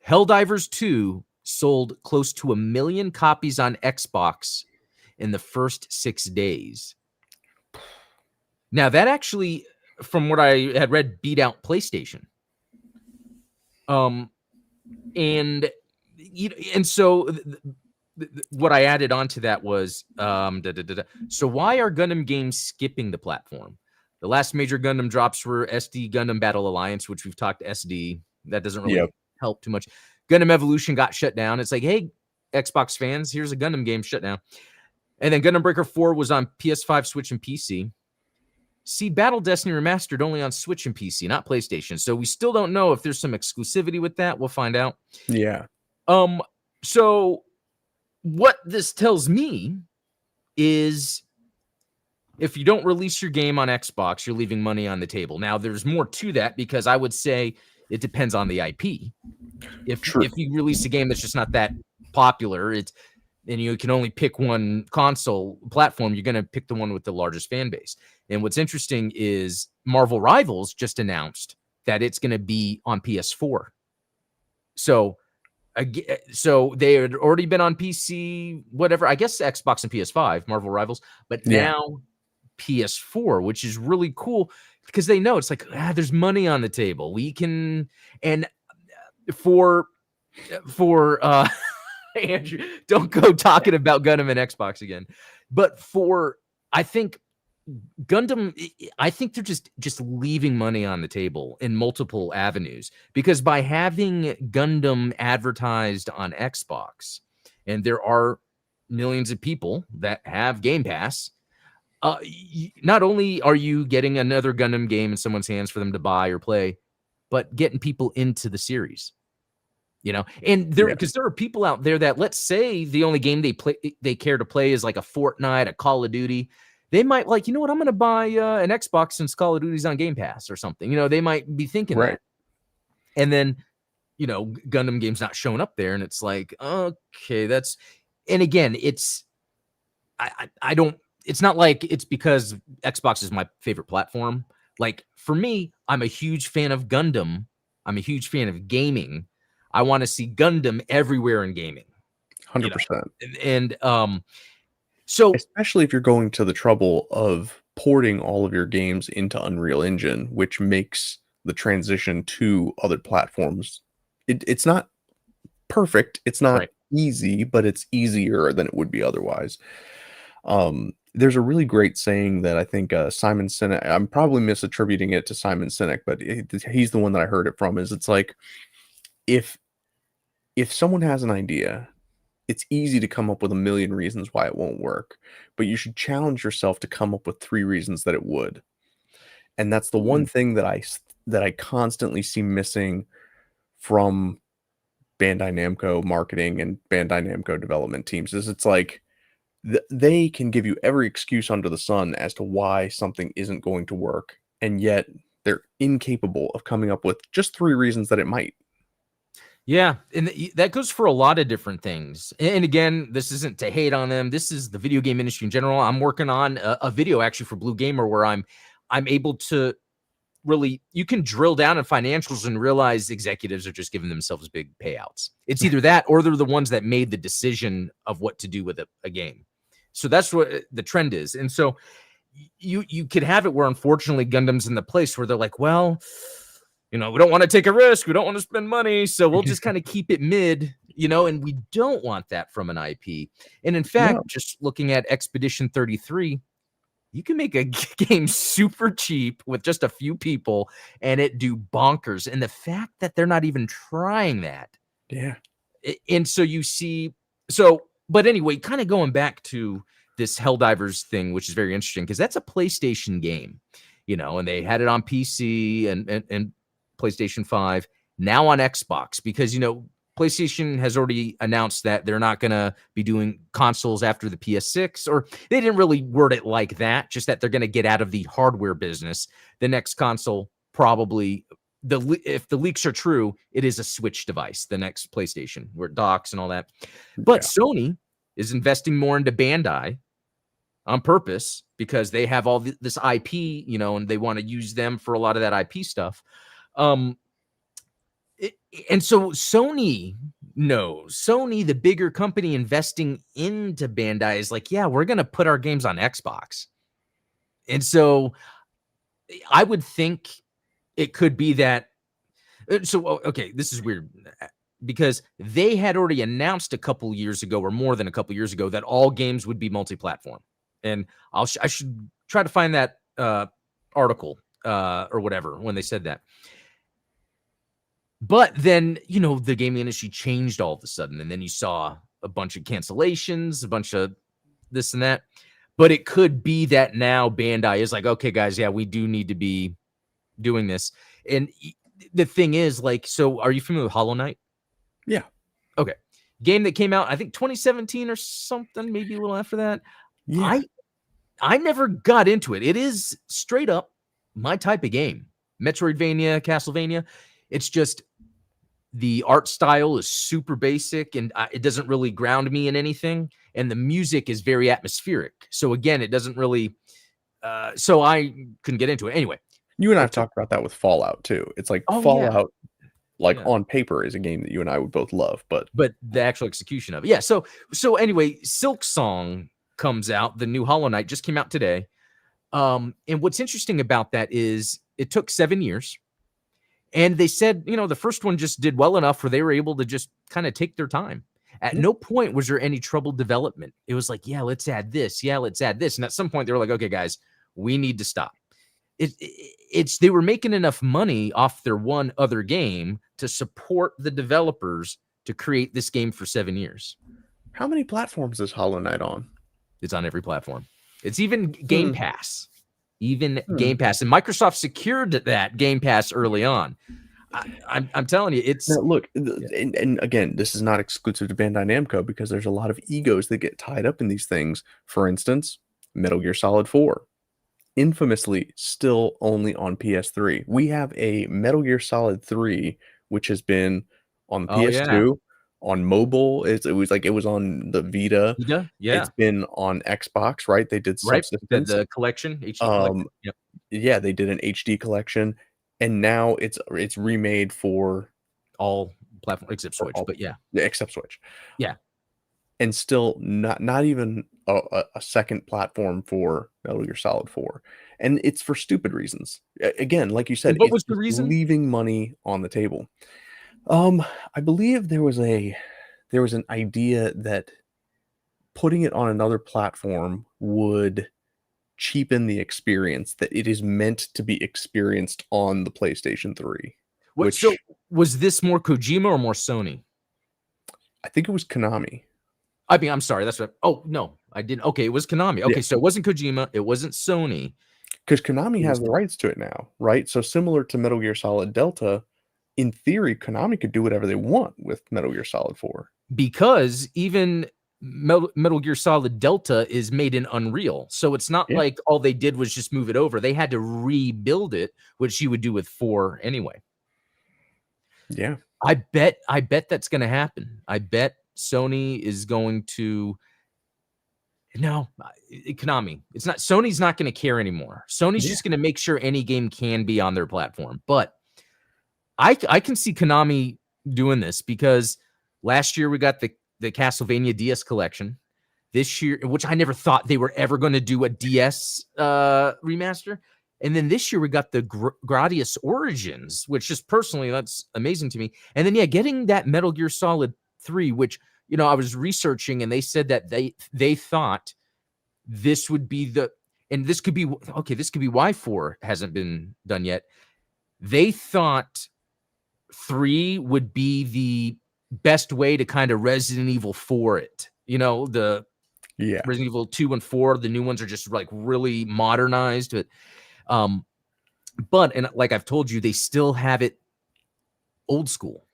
Helldivers 2 sold close to 1 million copies on Xbox in the first 6 days. Now, that actually, from what I had read, beat out PlayStation. And so what I added onto that was, so why are Gundam games skipping the platform? The last major Gundam drops were SD Gundam Battle Alliance, which we've talked SD. That doesn't really help too much. Gundam Evolution got shut down. It's like, hey, Xbox fans, here's a Gundam game shut down. And then Gundam Breaker 4 was on PS5, Switch, and PC. See, Battle Destiny Remastered only on Switch and PC, not PlayStation. So we still don't know if there's some exclusivity with that. We'll find out. Yeah. So what this tells me is, if you don't release your game on Xbox, you're leaving money on the table. Now, there's more to that, because I would say it depends on the IP. If you release a game that's just not that popular, and you can only pick one console platform, you're going to pick the one with the largest fan base. And what's interesting is Marvel Rivals just announced that it's going to be on PS4. So they had already been on PC, whatever, I guess Xbox and PS5, Marvel Rivals, but now PS4, which is really cool, because they know it's like, there's money on the table. We can, and for Andrew, don't go talking about Gundam and Xbox again. But I think Gundam, I think they're just leaving money on the table in multiple avenues, because by having Gundam advertised on Xbox, and there are millions of people that have Game Pass, not only are you getting another Gundam game in someone's hands for them to buy or play, but getting people into the series. And because there are people out there that, let's say the only game they care to play is like a Fortnite, a Call of Duty. They might like, I'm going to buy an Xbox since Call of Duty's on Game Pass or something. They might be thinking that. And then, Gundam game's not showing up there, and it's like, okay, and again, it's not like it's because Xbox is my favorite platform. Like, for me, I'm a huge fan of Gundam. I'm a huge fan of gaming. I want to see Gundam everywhere in gaming. 100%. And so, especially if you're going to the trouble of porting all of your games into Unreal Engine, which makes the transition to other platforms, it's not perfect. It's not easy, but it's easier than it would be otherwise. There's a really great saying that I think Simon Sinek, I'm probably misattributing it to Simon Sinek, but he's the one that I heard it from, is it's like, if someone has an idea, it's easy to come up with 1 million reasons why it won't work, but you should challenge yourself to come up with 3 reasons that it would. And that's the one thing that I constantly see missing from Bandai Namco marketing and Bandai Namco development teams, is it's like they can give you every excuse under the sun as to why something isn't going to work, and yet they're incapable of coming up with just 3 reasons that it might. Yeah, and that goes for a lot of different things. And again, this isn't to hate on them. This is the video game industry in general. I'm working on a video actually for Blue Gamer where I'm able to really, you can drill down in financials and realize executives are just giving themselves big payouts. It's either that, or they're the ones that made the decision of what to do with a game. So that's what the trend is. And so you could have it where, unfortunately, Gundam's in the place where they're like, well, we don't want to take a risk. We don't want to spend money. So we'll just kind of keep it mid, and we don't want that from an IP. And in fact, just looking at Expedition 33, You can make a game super cheap with just a few people and it do bonkers. And the fact that they're not even trying that. Yeah. And so you see, but anyway, kind of going back to this Helldivers thing, which is very interesting because that's a PlayStation game, and they had it on PC and PlayStation 5, now on Xbox, because, PlayStation has already announced that they're not going to be doing consoles after the PS6, or they didn't really word it like that, just that they're going to get out of the hardware business. The next console probably, if the leaks are true, it is a Switch device, the next PlayStation, where it docks and all that. But Yeah. Sony is investing more into Bandai on purpose because they have all this IP, and they want to use them for a lot of that IP stuff. And so Sony knows. Sony, the bigger company investing into Bandai, is like, yeah, we're going to put our games on Xbox. And so I would think it could be that. So, okay, this is weird because they had already announced a couple years ago, or more than a couple years ago, that all games would be multi-platform. And I should try to find that article or whatever when they said that. But then, the gaming industry changed all of a sudden. And then you saw a bunch of cancellations, a bunch of this and that. But it could be that now Bandai is like, okay, guys, yeah, we do need to be doing this. And the thing is, like, so are you familiar with Hollow Knight? Yeah. Okay. Game that came out, I think 2017 or something, maybe a little after that. Yeah. I never got into it. It is straight up my type of game. Metroidvania, Castlevania. It's just the art style is super basic and it doesn't really ground me in anything. And the music is very atmospheric. So again, it doesn't really, so I couldn't get into it. Anyway. You and I have talked about that with Fallout too. It's like Fallout, on paper, is a game that you and I would both love, but the actual execution of it. Yeah. So anyway, Silk Song comes out. The new Hollow Knight just came out today. And what's interesting about that is it took 7 years. And they said, the first one just did well enough where they were able to just kind of take their time. At no point was there any troubled development. It was like, yeah, let's add this. Yeah, let's add this. And at some point they were like, okay, guys, we need to stop. They were making enough money off their one other game to support the developers to create this game for 7 years. How many platforms is Hollow Knight on? It's on every platform. It's even Game Pass. Game Pass. And Microsoft secured that Game Pass early on. I'm telling you, it's... Now, look, and again, this is not exclusive to Bandai Namco because there's a lot of egos that get tied up in these things. For instance, Metal Gear Solid 4. Infamously still only on PS3. We have a Metal Gear Solid 3, which has been on the PS2, on mobile. It was on the Vita. Yeah. It's been on Xbox, right? They did subsistence. The collection, HD collection. Yep. Yeah, they did an HD collection, and now it's remade for all platforms except Switch, except Switch. Yeah. And still not even a second platform for Metal Gear Solid 4. And it's for stupid reasons. Again, like you said, what was the reason? Leaving money on the table. I believe there was an idea that putting it on another platform would cheapen the experience that it is meant to be experienced on the PlayStation 3. So was this more Kojima or more Sony? I think it was Konami. I mean, I'm sorry. That's what. Oh no, I didn't. Okay, it was Konami. Okay, so it wasn't Kojima. It wasn't Sony. Because Konami has the rights to it now, right? So similar to Metal Gear Solid Delta, in theory, Konami could do whatever they want with Metal Gear Solid 4. Because even Metal Gear Solid Delta is made in Unreal, so it's not like all they did was just move it over. They had to rebuild it, which you would do with 4 anyway. Yeah, I bet that's going to happen. I bet Sony is going to. No, Konami. It's not. Sony's not going to care anymore. Sony's just going to make sure any game can be on their platform. But I can see Konami doing this because last year we got the Castlevania DS collection. This year, which I never thought they were ever going to do a DS remaster. And then this year we got the Gradius Origins, which just personally, that's amazing to me. And then, getting that Metal Gear Solid 3, which, I was researching and they said that they thought this would be and this could be okay, this could be why 4 hasn't been done yet. They thought 3 would be the best way to kind of Resident Evil 4 it. You know, the Yeah. Resident Evil 2 and 4, the new ones are just like really modernized. But and like I've told you, they still have it old school.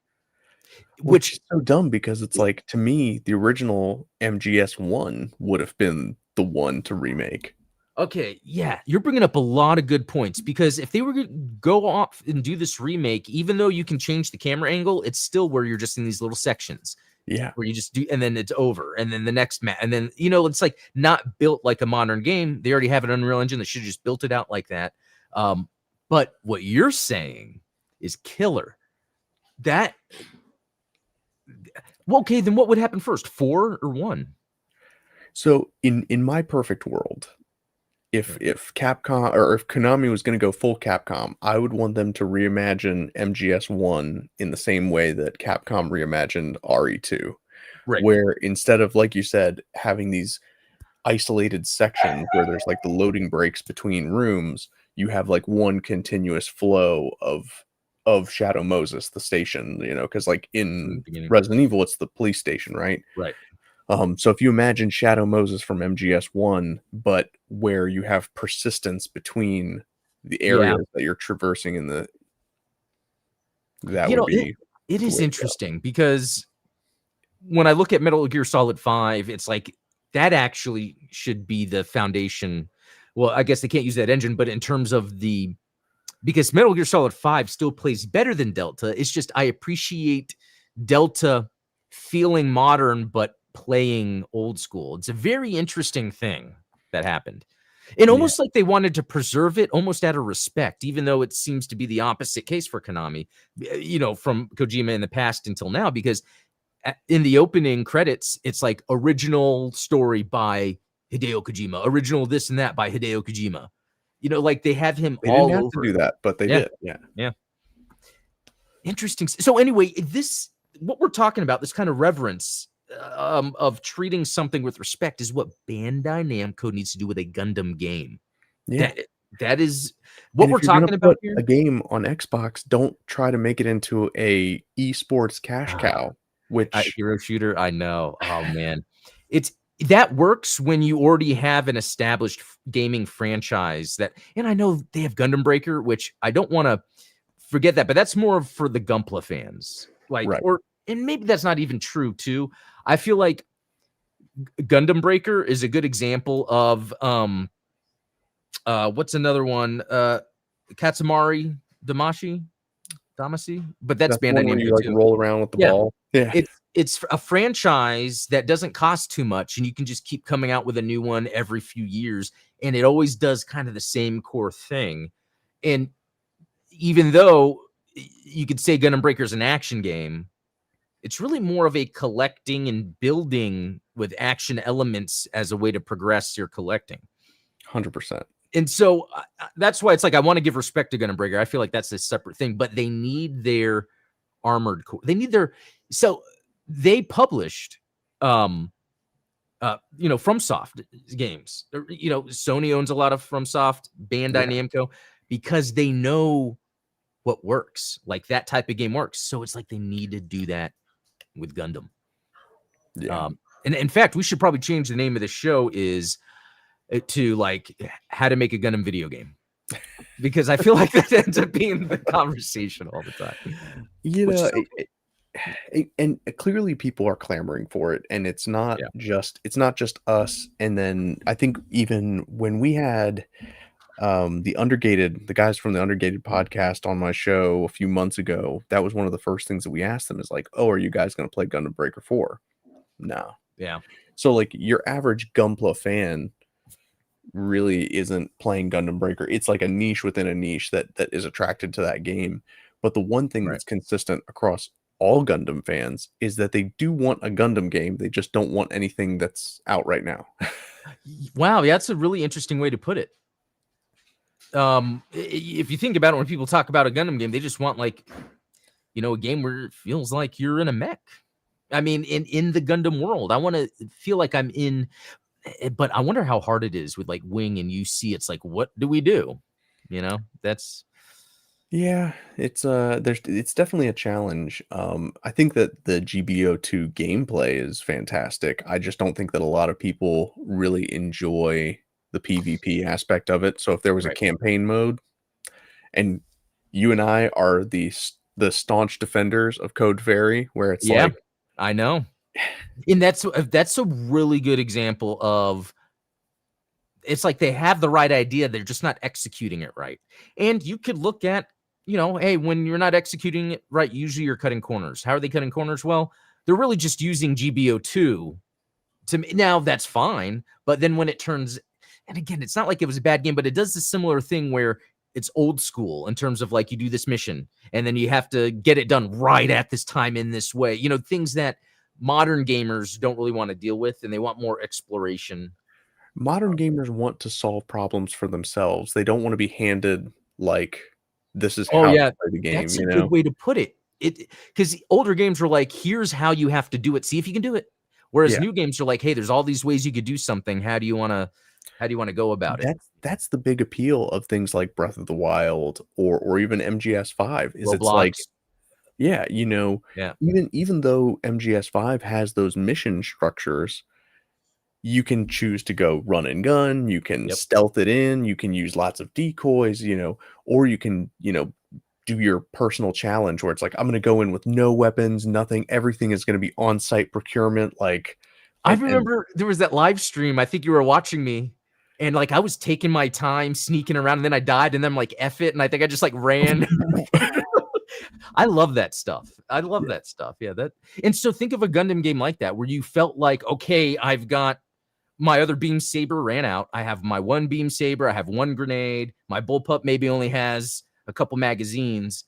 Which is so dumb because it's like, to me, the original MGS1 would have been the one to remake. Okay, yeah, you're bringing up a lot of good points, because if they were to go off and do this remake, even though you can change the camera angle, it's still where you're just in these little sections. Yeah. Where you just do, and then it's over, and then the next match, and then, you know, it's like not built like a modern game. They already have an Unreal Engine. They should have just built it out like that. But what you're saying is killer. That, well, okay, then what would happen first, 4 or 1? So in my perfect world, if Capcom, or if Konami was going to go full Capcom, I would want them to reimagine MGS1 in the same way that Capcom reimagined RE2. Right. Where instead of, like you said, having these isolated sections where there's like the loading breaks between rooms, you have like one continuous flow of Shadow Moses, the station, you know, because like in Resident Evil, it's the police station, right? Right. So if you imagine Shadow Moses from MGS1, but where you have persistence between the areas that you're traversing in the, that would be. It is interesting because when I look at Metal Gear Solid 5, it's like that actually should be the foundation. Well, I guess they can't use that engine, but in terms of because Metal Gear Solid 5 still plays better than Delta. It's just I appreciate Delta feeling modern, but playing old school. It's a very interesting thing that happened. And almost like they wanted to preserve it almost out of respect, even though it seems to be the opposite case for Konami, you know, from Kojima in the past until now, because in the opening credits, it's like original story by Hideo Kojima, original this and that by Hideo Kojima. You know, like they have him all didn't have over. to do that, but they did. Yeah. Interesting. So anyway, what we're talking about, this kind of reverence of treating something with respect, is what Bandai Namco needs to do with a Gundam game. Yeah. That is what we're talking about here. A game on Xbox, don't try to make it into a esports cash cow, which hero shooter. I know. Oh man, that works when you already have an established gaming franchise and I know they have Gundam Breaker, which I don't want to forget that, but that's more for the Gunpla fans. Like, and maybe that's not even true too. I feel like Gundam Breaker is a good example of what's another one? Katsumari Damacy, but that's Bandai Namco you like too. Roll around with the ball. Yeah, it's a franchise that doesn't cost too much, and you can just keep coming out with a new one every few years, and it always does kind of the same core thing. And even though you could say Gundam Breaker is an action game, it's really more of a collecting and building with action elements as a way to progress your collecting. 100%. And so that's why it's like I want to give respect to Gundam Breaker. I feel like that's a separate thing, but they need their Armored Core. They need their. So they published, FromSoft games. You know, Sony owns a lot of FromSoft, Bandai Namco, because they know what works. Like that type of game works. So it's like they need to do that with Gundam. Yeah. And in fact, we should probably change the name of the show to like how to make a Gundam video game, because I feel like that ends up being the conversation all the time. You know, and clearly people are clamoring for it, and it's not just us. And then I think even when we had the guys from the Undergated podcast on my show a few months ago, that was one of the first things that we asked them is like, oh, are you guys going to play Gundam Breaker 4? No. Yeah. So like your average Gunpla fan really isn't playing Gundam Breaker. It's like a niche within a niche that is attracted to that game. But the one thing that's consistent across all Gundam fans is that they do want a Gundam game. They just don't want anything that's out right now. Wow, that's a really interesting way to put it. If you think about it, when people talk about a Gundam game, they just want like, a game where it feels like you're in a mech. I mean, in the Gundam world, I want to feel like I'm in. but I wonder how hard it is with like Wing and UC. It's like, what do we do? That's Yeah, it's definitely a challenge. I think that the GBO2 gameplay is fantastic. I just don't think that a lot of people really enjoy the PvP aspect of it. So if there was a right. campaign mode, and you and I are the staunch defenders of Code Fairy, where it's Yeah, like, I know. And that's a really good example of it's like they have the right idea, they're just not executing it right. And you could look at, hey, when you're not executing it right, usually you're cutting corners. How are they cutting corners? Well, they're really just using GBO2 to me. Now that's fine, but then when it turns, and again, it's not like it was a bad game, but it does a similar thing where it's old school in terms of like you do this mission and then you have to get it done right at this time in this way. Things that modern gamers don't really want to deal with, and they want more exploration. modern gamers want to solve problems for themselves. They don't want to be handed like this is Oh how to yeah, play the game, that's a you good know? way to put it. Because older games were like, here's how you have to do it. See if you can do it. Whereas Yeah. new games are like, hey, there's all these ways you could do something. How do you want to go about it? That's the big appeal of things like Breath of the Wild or even MGS5 is it's like, Roblox. yeah, Yeah. even though MGS5 has those mission structures, you can choose to go run and gun, you can Yep. stealth it in, you can use lots of decoys, or you can, do your personal challenge where it's like, I'm going to go in with no weapons, nothing, everything is going to be on-site procurement, like, I and remember there was that live stream. I think you were watching me, and like I was taking my time sneaking around, and then I died, and then I'm like, F it. And I think I just like ran. I love that stuff. I love yeah, that stuff. Yeah. And so think of a Gundam game like that where you felt like, okay, I've got my other beam saber ran out. I have my one beam saber. I have one grenade. My bullpup maybe only has a couple magazines.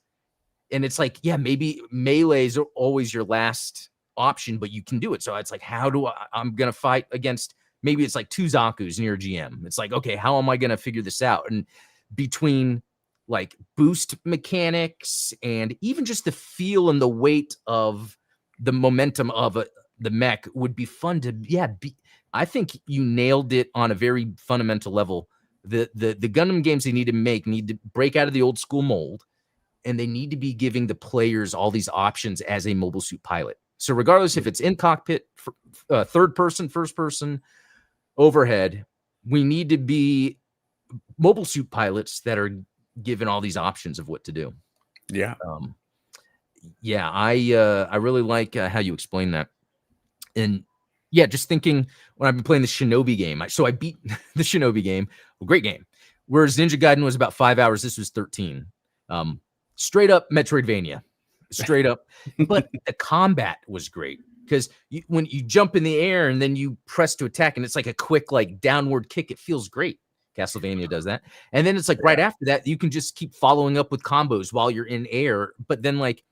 And it's like, yeah, maybe melees are always your last option, but you can do it. So it's like, I'm going to fight against, maybe it's like two Zaku's near GM. It's like, okay, how am I going to figure this out? And between like boost mechanics and even just the feel and the weight of the momentum of the mech would be fun to, yeah, I think you nailed it on a very fundamental level. The Gundam games they need to make need to break out of the old school mold, and they need to be giving the players all these options as a mobile suit pilot. So regardless if it's in cockpit, third person, first person, overhead, we need to be mobile suit pilots that are given all these options of what to do. yeah, Um, yeah, I really like how you explain that. And yeah, just thinking when I've been playing the Shinobi game, so I beat the Shinobi game, a great game. Whereas Ninja Gaiden was about 5 hours, this was 13. Um, Straight up Metroidvania, straight up. But the combat was great because when you jump in the air and then you press to attack, and it's like a quick like downward kick, it feels great. Castlevania does that, and then it's like right yeah, after that, you can just keep following up with combos while you're in air. But then like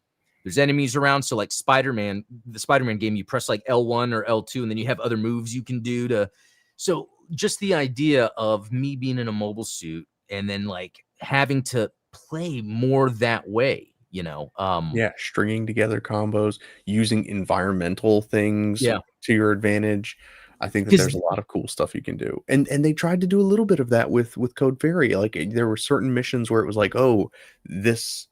there's enemies around. So like the Spider-Man game, you press like L1 or L2, and then you have other moves you can do to. So just the idea of me being in a mobile suit and then like having to play more that way, yeah, stringing together combos, using environmental things Yeah. to your advantage. I think that there's Because a lot of cool stuff you can do. And they tried to do a little bit of that with Code Fairy. Like there were certain missions where it was like, oh, this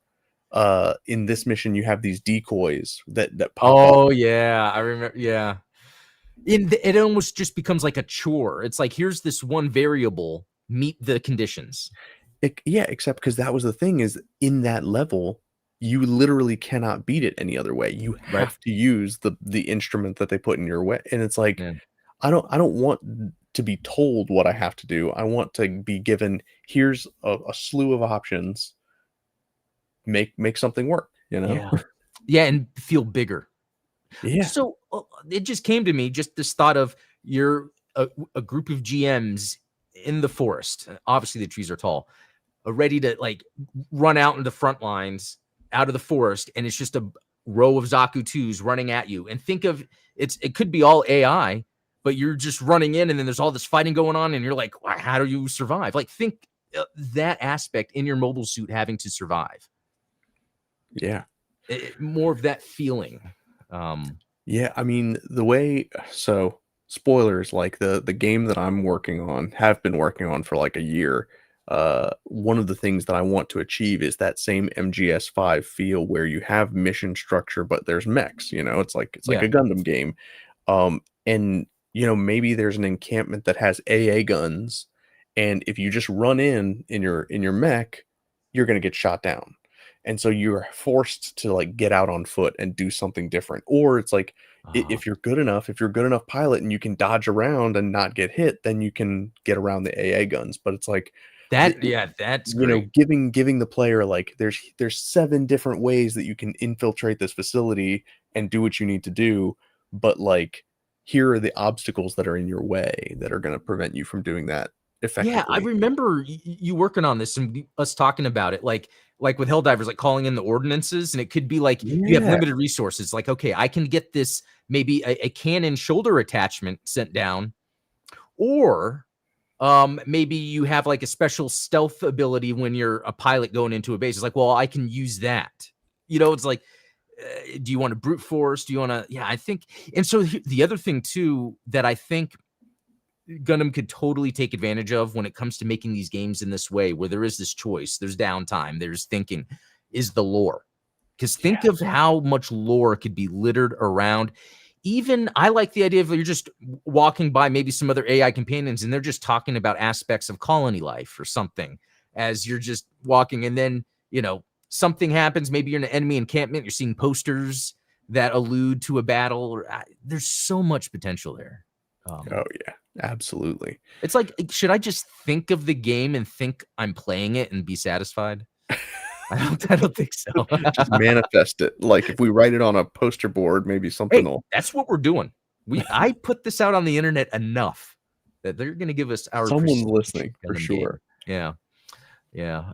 in this mission you have these decoys that pop up. oh yeah, I remember. Yeah, it almost just becomes like a chore. It's like here's this one variable, meet the conditions. Yeah, except because that was the thing is in that level, you literally cannot beat it any other way. You Right. have to use the instrument that they put in your way. And it's like, Yeah. I don't want to be told what I have to do. I want to be given here's a slew of options. Make something work, you know? Yeah. Yeah, and feel bigger. Yeah. So it just came to me, just this thought of you're a group of GMs in the forest. Obviously, the trees are tall, ready to like run out into the front lines out of the forest, and it's just a row of Zaku twos running at you. And think of it could be all AI, but you're just running in, and then there's all this fighting going on, and you're like, how do you survive? Like think that aspect in your mobile suit having to survive. Yeah. More of that feeling. Um, Yeah, I mean, the way so spoilers, like the game that I'm working on, have been working on for like a year. One of the things that I want to achieve is that same MGS5 feel where you have mission structure, but there's mechs. It's like Yeah. a Gundam game. And maybe there's an encampment that has AA guns, and if you just run in your mech, you're gonna get shot down. And so you're forced to like get out on foot and do something different. Or it's like if you're good enough, if you're a good enough pilot and you can dodge around and not get hit, then you can get around the AA guns. But it's like that's great. giving the player like there's 7 different ways that you can infiltrate this facility and do what you need to do, but like here are the obstacles that are in your way that are going to prevent you from doing that Yeah, I effectively. remember you working on this and us talking about it, like with Helldivers, like calling in the ordinances, and it could be like you have Yeah. limited resources. Like, okay, I can get this maybe a cannon shoulder attachment sent down, or maybe you have like a special stealth ability when you're a pilot going into a base. It's like, well, I can use that. It's like, do you want to brute force? Do you want to? Yeah, I think. And so the other thing too that I think Gundam could totally take advantage of when it comes to making these games in this way, where there is this choice, there's downtime, there's thinking, is the lore. Because think of how much lore could be littered around. Even I like the idea of you're just walking by maybe some other AI companions and they're just talking about aspects of colony life or something as you're just walking. And then, something happens. Maybe you're in an enemy encampment. You're seeing posters that allude to a battle. Or there's so much potential there. Oh yeah, absolutely. It's like, should I just think of the game and think I'm playing it and be satisfied? I don't think so. Just manifest it. Like if we write it on a poster board, maybe something Hey, will. that's what we're doing. I put this out on the internet enough that they're going to give us our Someone's prestige listening for Gundam sure. game. Yeah. Yeah.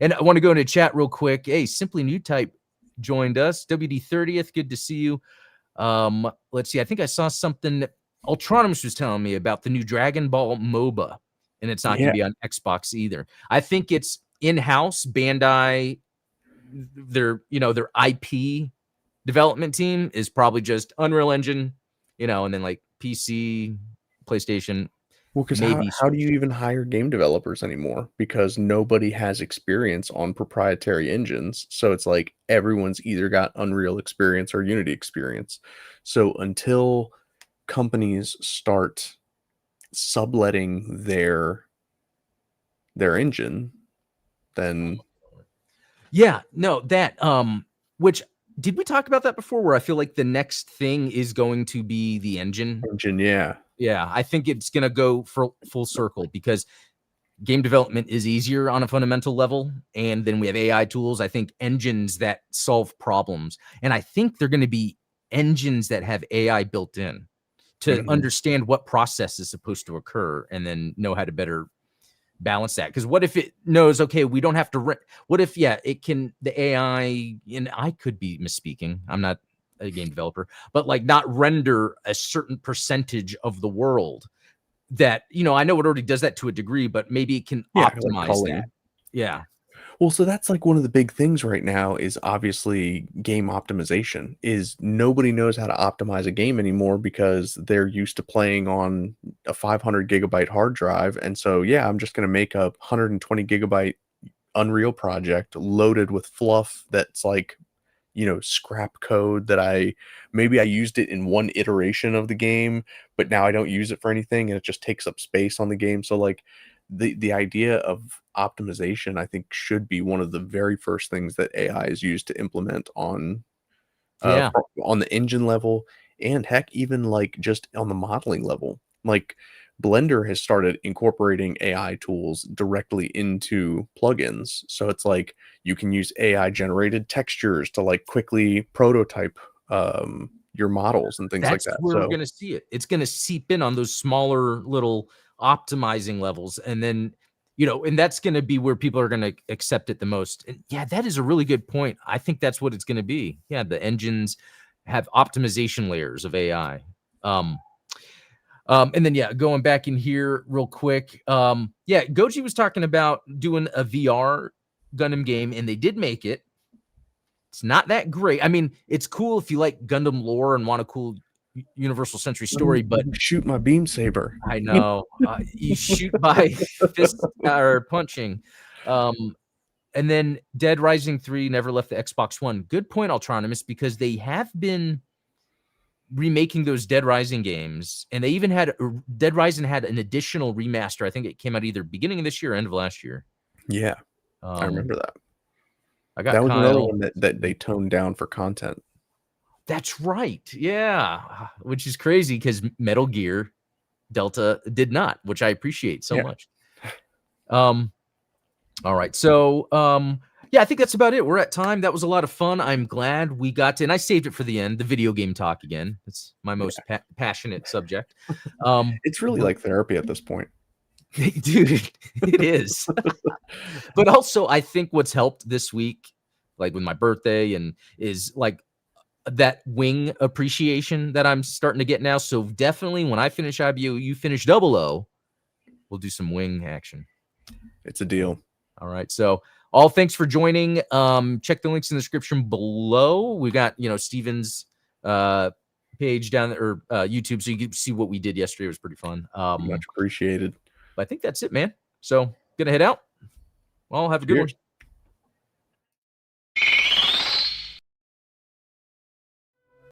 And I want to go into chat real quick. Hey, Simply New Type joined us. WD30th, good to see you. Let's see. I think I saw something that Ultronymous was telling me about the new Dragon Ball MOBA, and it's not going Yeah. to be on Xbox either. I think it's in-house. Bandai, their IP development team is probably just Unreal Engine, and then like PC, PlayStation, Well, because how, maybe how do Switch. you even hire game developers anymore? Because nobody has experience on proprietary engines. So it's like everyone's either got Unreal experience or Unity experience. So until companies start subletting their engine, then Yeah, no, that which did we talk about that before? Where I feel like the next thing is going to be the engine. engine, yeah. Yeah, I think it's going to go for full circle because game development is easier on a fundamental level. And then we have AI tools. I think engines that solve problems. And I think they're going to be engines that have AI built in to Mhm. understand what process is supposed to occur and then know how to better balance that. Because what if it knows, okay, we don't have to, what if, it can, the AI, and I could be misspeaking. I'm not a game developer, but like not render a certain percentage of the world that, I know it already does that to a degree, but maybe it can Yeah, like optimize culling. that. Yeah. Well, so that's like one of the big things right now is obviously game optimization. Is nobody knows how to optimize a game anymore because they're used to playing on a 500 gigabyte hard drive. And so, yeah, I'm just going to make a 120 gigabyte Unreal project loaded with fluff that's like, scrap code that maybe I used it in one iteration of the game, but now I don't use it for anything and it just takes up space on the game. So like the idea of optimization, I think, should be one of the very first things that AI is used to implement Yeah. on the engine level, and heck, even like just on the modeling level. Like Blender has started incorporating AI tools directly into plugins. So it's like you can use AI generated textures to like quickly prototype your models and things like That's that. where we're So going to see it. It's going to seep in on those smaller little optimizing levels. And then, and that's going to be where people are going to accept it the most. And yeah, that is a really good point. I think that's what it's going to be. Yeah. The engines have optimization layers of AI. And then, going back in here real quick. Goji was talking about doing a VR Gundam game, and they did make it. It's not that great. I mean, it's cool if you like Gundam lore and want a cool Universal Century Story, but shoot my beam saber. I know you shoot by fist or punching. And then Dead Rising 3 never left the Xbox One. Good point, Ultronimus, because they have been remaking those Dead Rising games, and they even had Dead Rising had an additional remaster. I think it came out either beginning of this year or end of last year. Yeah, I remember that. That was another one that they toned down for content. That's right. Yeah, which is crazy because Metal Gear Delta did not, which I appreciate so much. All right. So, yeah, I think that's about it. We're at time. That was a lot of fun. I'm glad we got to, and I saved it for the end, the video game talk again. It's my most passionate subject. It's really like therapy at this point. Dude, it is. But also, I think what's helped this week, like with my birthday, and is like that wing appreciation that I'm starting to get now. So definitely when I finish IBO, you finish 00, we'll do some wing action. It's a deal. All right. So all thanks for joining. Check the links in the description below. We got, Steven's page down there, or YouTube, so you can see what we did yesterday. It was pretty fun. Much appreciated. But I think that's it, man. So gonna head out. Well, have a good one.